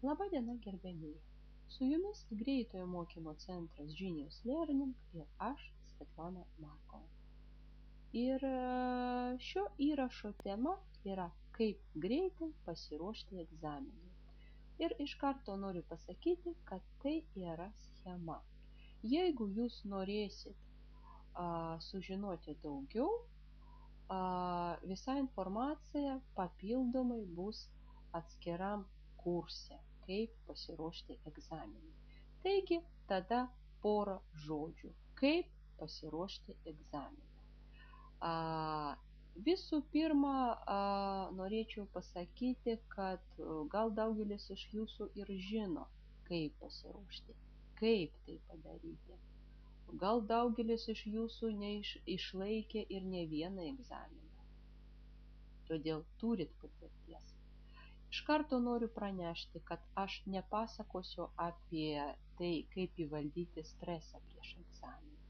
Labadiena gerbiamieji. Su jumis greitojo mokymo centras Genius Learning ir aš, Svetlana Markova. Ir šio įrašo tema yra kaip greitai pasiruošti egzaminui. Ir iš karto noriu pasakyti, kad tai yra schema. Jeigu jūs norėsit sužinoti daugiau, visa informacija papildomai bus atskiram kurse, kaip pasiruošti egzaminui. Taigi, tada porą žodžių, kaip pasiruošti egzaminui. Visų pirma, norėčiau pasakyti, kad gal daugelis iš jūsų ir žino, kaip pasiruošti, kaip tai padaryti. Gal daugelis iš jūsų neišlaikė ir ne vieną egzaminą. Todėl turit patirties. Iš karto noriu pranešti, kad aš nepasakosiu apie tai, kaip įvaldyti stresą prieš egzaminą.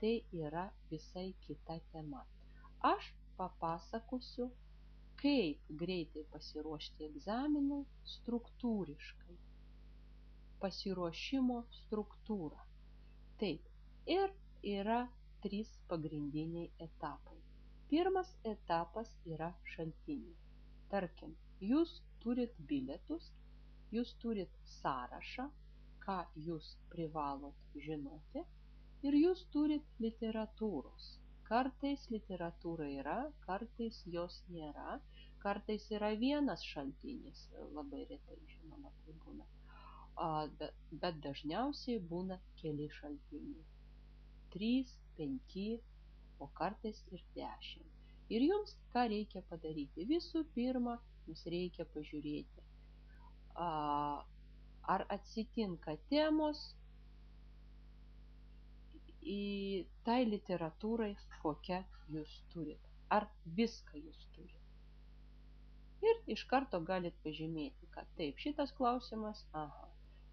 Tai yra visai kita tema. Aš papasakosiu, kaip greitai pasiruošti egzaminui struktūriškai. Pasiruošimo struktūra. Taip, ir yra 3 pagrindiniai etapai. Pirmas etapas yra šaltiniai. Tarkim, jūs turit bilietus, jūs turit sąrašą, ką jūs privalot žinoti, ir jūs turit literatūros. Kartais literatūra yra, kartais jos nėra, kartais yra vienas šaltinis, labai retai žinoma tai būna, bet dažniausiai būna keli šaltiniai. 3, 5, o kartais ir 10. Ir jums ką reikia padaryti? Visų pirma, jums reikia pažiūrėti, ar atsitinka temos į tai literatūrai, kokią jūs turit. Ar viską jūs turit. Ir iš karto galit pažymėti, kad taip, šitas klausimas,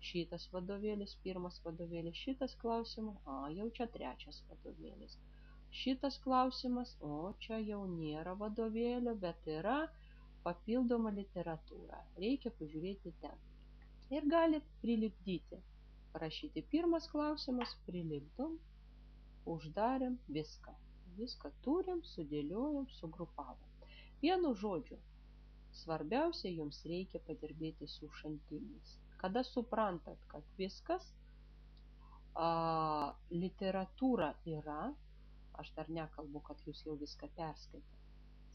šitas vadovėlis, pirmas vadovėlis, šitas klausimas, jau čia 3 vadovėlis. Šitas klausimas, čia jau nėra vadovėlio, bet yra papildoma literatūra. Reikia pažiūrėti ten. Ir galit prilipdyti. Parašyti pirmas klausimas, prilipdom, uždarėm viską. Viską turim, sudėliojom, sugrupavom. Vienu žodžiu, svarbiausia jums reikia padirbėti su šaltiniais. Kada suprantat, kad viskas, literatūra yra, aš dar nekalbu, kad jūs jau viską perskaitėte.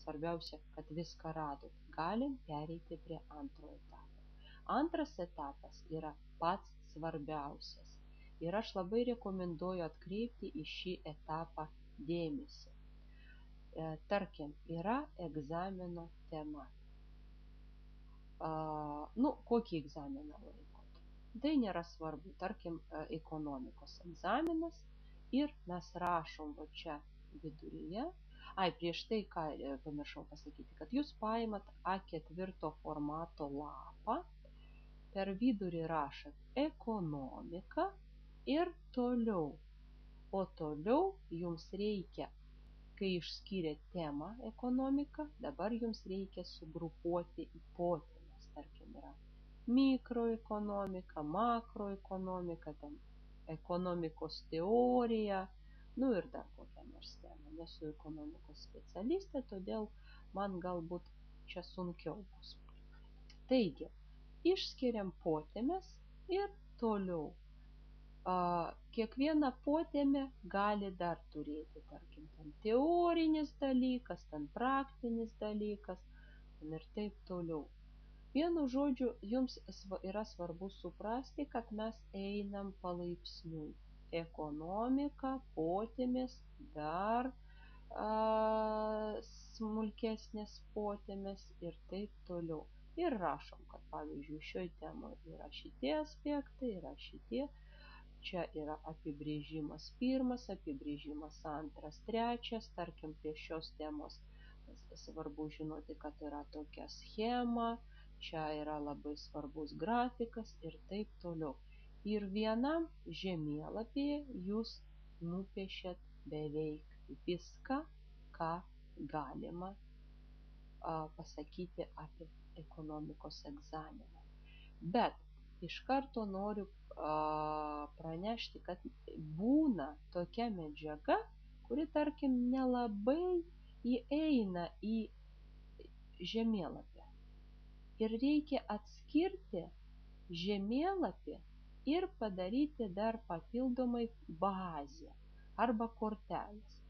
Svarbiausia, kad viską radot. Galim pereiti prie antrojo etapo. Antras etapas yra pats svarbiausias. Ir aš labai rekomenduoju atkreipti į šį etapą dėmesį. Tarkim, yra egzamino tema. Kokį egzaminą laikot? Tai nėra svarbu. Tarkim, ekonomikos egzaminas. Ir mes rašom va čia viduryje. Prieš tai, ką pamiršau pasakyti, kad jūs paimat A4 formato lapą, per vidurį rašat ekonomika ir toliau. O toliau jums reikia, kai išskyrėt temą ekonomika, dabar jums reikia sugrupuoti į potemes. Tarkim, yra mikroekonomika, makroekonomika, ekonomikos teorija, ir dar kokią nors temą. Nesu ekonomikos specialistė, todėl man galbūt čia sunkiau bus. Taigi, išskiriam potemes ir toliau. Kiekviena potemė gali dar turėti, tarkim, ten teorinis dalykas, ten praktinis dalykas ir taip toliau. Vienu žodžiu, jums yra svarbu suprasti, kad mes einam palaipsniui. Ekonomika, potemės, dar smulkesnės potemės ir taip toliau. Ir rašom, kad pavyzdžiui, šioj temoje yra šitie aspektai, yra šitie. Čia yra apibrėžimas 1, apibrėžimas 2, 3. Tarkim, prie šios temos svarbu žinoti, kad yra tokia schema. Čia yra labai svarbus grafikas ir taip toliau. Ir vienam žemėlapyje jūs nupiešėt beveik viską, ką galima pasakyti apie ekonomikos egzaminą. Bet iš karto noriu pranešti, kad būna tokia medžiaga, kuri, tarkim, nelabai įeina į žemėlapį. Ir reikia atskirti žemėlapį ir padaryti dar papildomai bazę arba kortelės.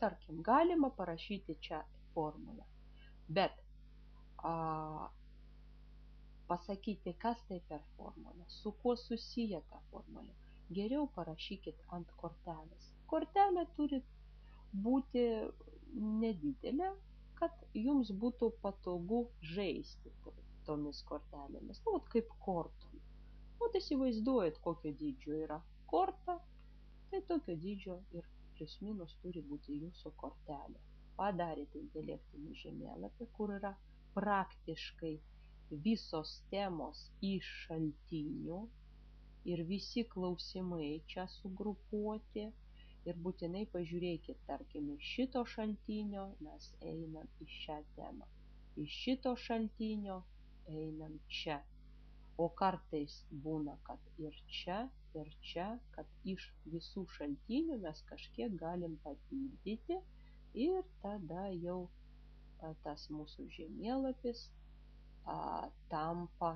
Tarkim, galima parašyti čia formulę, bet pasakyti, kas tai per formulė, su kuo susiję ta formulė, geriau parašykit ant kortelės. Kortelė turi būti nedidelė, kad jums būtų patogu žaisti tomis kortelėmis. Nu, kaip kortom. Įsivaizduojat, kokio dydžio yra korta, tai tokio dydžio ir plius minus turi būti jūsų kortelė. Padarėte intelektinį žemėlapį, kur yra praktiškai visos temos iš šaltinių ir visi klausimai čia sugrupuoti. Ir būtinai pažiūrėkit, tarkim, iš šito šaltinio mes einam į šią temą. Iš šito šaltinio einam čia. O kartais būna, kad ir čia, kad iš visų šaltinių mes kažkiek galim papildyti ir tada jau tas mūsų žemėlapis tampa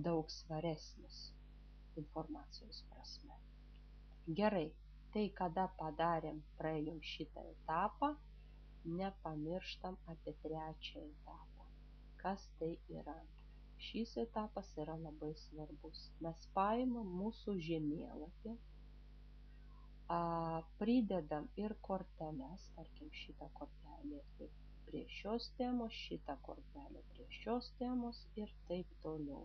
daug svaresnis informacijos prasme. Gerai, tai kada padarėm, praėjom šitą etapą, nepamirštam apie trečią etapą. Kas tai yra? Šis etapas yra labai svarbus. Mes paimam mūsų žemėlapį, pridedam ir korteles, tarkim, šitą kortelę prie šios temos, šitą kortelę prie šios temos ir taip toliau.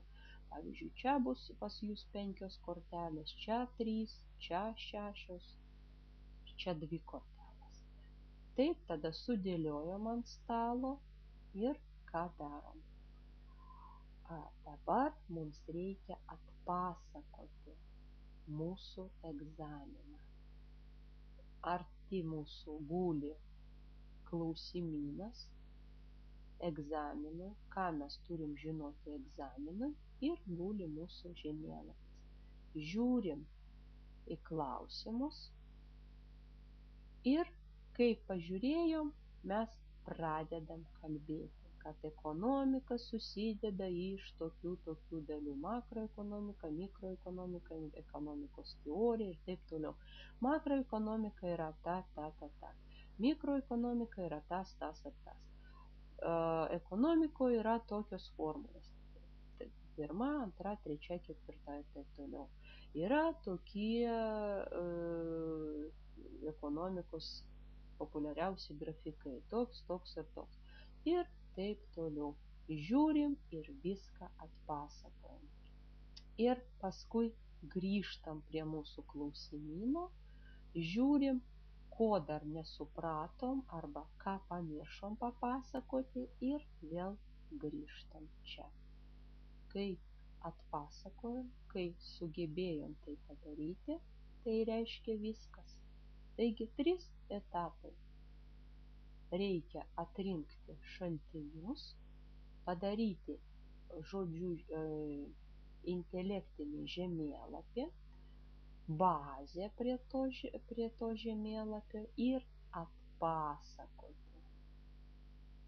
Pavyzdžiui, čia bus pas jūs 5 kortelės, čia 3, čia 6, čia 2 kortelės. Taip, tada sudėliojom ant stalo ir ką darom? Dabar mums reikia atpasakoti mūsų egzaminą. Arti mūsų guli klausimynas egzaminui, ką mes turim žinoti egzaminui, ir guli mūsų žemėlapis. Žiūrim į klausimus ir kai pažiūrėjom, mes pradedam kalbėti, kad ekonomika susideda iš tokių dalių. Makroekonomika, mikroekonomika, ekonomikos teorija ir taip toliau. Makroekonomika yra ta. Mikroekonomika yra tas ir tas. Ekonomikoje yra tokios formulės. 1, 2, 3, 4 ir taip toliau. Yra tokie ekonomikos populiariausi grafikai. Toks ir toks. Ir taip toliau. Žiūrim ir viską atpasakojam. Ir paskui grįžtam prie mūsų klausimyno, žiūrim, ko dar nesupratom arba ką pamiršom papasakoti ir vėl grįžtam čia. Kai atpasakojom, kai sugebėjom tai padaryti, tai reiškia viskas. Taigi 3 etapai. Reikia atrinkti šaltinius, padaryti, intelektinį žemėlapį, bazę prie to žemėlapio ir atpasakoti.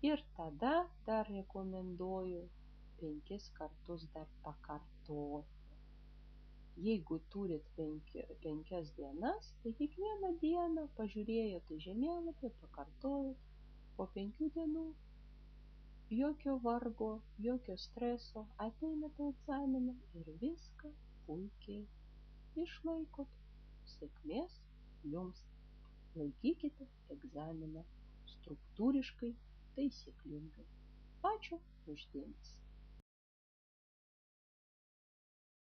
Ir tada dar rekomenduoju 5 kartus dar pakartoti. Jeigu turit 5 dienas, tai kiekvieną dieną pažiūrėjote žemėlapį, pakartojot, po 5 dienų jokio vargo, jokio streso, ateinate egzaminą ir viską puikiai išlaikot. Sėkmės jums! Laikykite egzaminą struktūriškai, taisyklingai. Ačiū už dėmesį.